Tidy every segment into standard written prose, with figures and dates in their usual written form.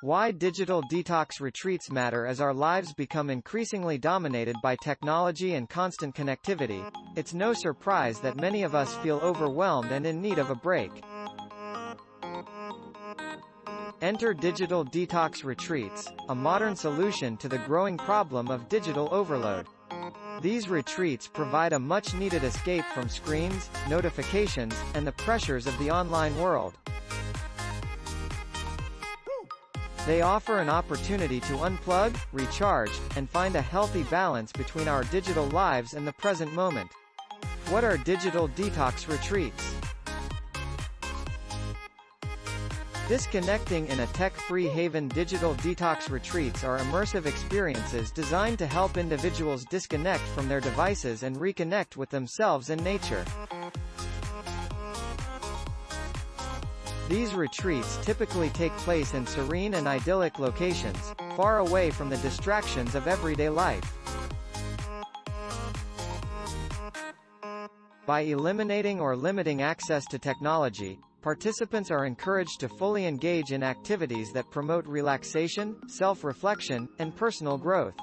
Why digital detox retreats matter. As our lives become increasingly dominated by technology and constant connectivity, it's no surprise that many of us feel overwhelmed and in need of a break. Enter digital detox retreats, a modern solution to the growing problem of digital overload. These retreats provide a much-needed escape from screens, notifications, and the pressures of the online world. They offer an opportunity to unplug, recharge, and find a healthy balance between our digital lives and the present moment. What are digital detox retreats? Disconnecting in a tech-free haven. Digital detox retreats are immersive experiences designed to help individuals disconnect from their devices and reconnect with themselves and nature. These retreats typically take place in serene and idyllic locations, far away from the distractions of everyday life. By eliminating or limiting access to technology, participants are encouraged to fully engage in activities that promote relaxation, self-reflection, and personal growth.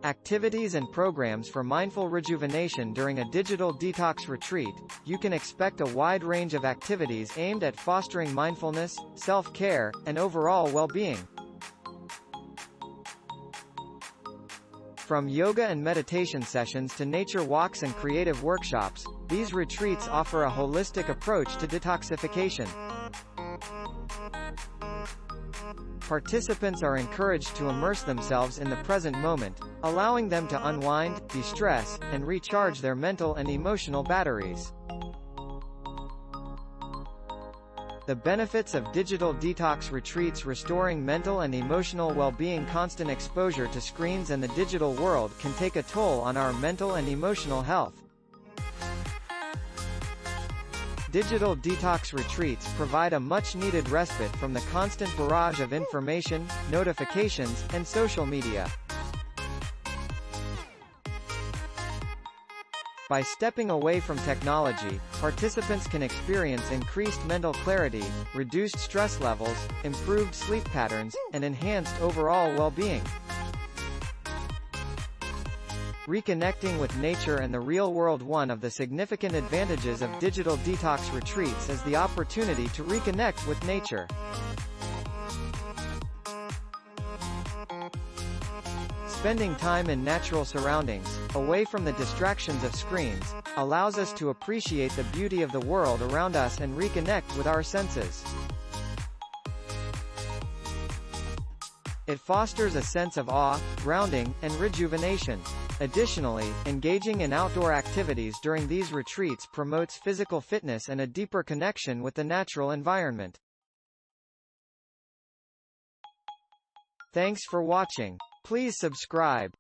Activities and programs for mindful rejuvenation. During a digital detox retreat, you can expect a wide range of activities aimed at fostering mindfulness, self-care, and overall well-being. From yoga and meditation sessions to nature walks and creative workshops, these retreats offer a holistic approach to detoxification. Participants are encouraged to immerse themselves in the present moment, allowing them to unwind, de-stress, and recharge their mental and emotional batteries. The benefits of digital detox retreats. Restoring mental and emotional well-being. Constant exposure to screens and the digital world can take a toll on our mental and emotional health. Digital detox retreats provide a much-needed respite from the constant barrage of information, notifications, and social media. By stepping away from technology, participants can experience increased mental clarity, reduced stress levels, improved sleep patterns, and enhanced overall well-being. Reconnecting with nature and the real world. One of the significant advantages of digital detox retreats is the opportunity to reconnect with nature. Spending time in natural surroundings, away from the distractions of screens, allows us to appreciate the beauty of the world around us and reconnect with our senses. It fosters a sense of awe, grounding, and rejuvenation. Additionally, engaging in outdoor activities during these retreats promotes physical fitness and a deeper connection with the natural environment. Thanks for watching. Please subscribe.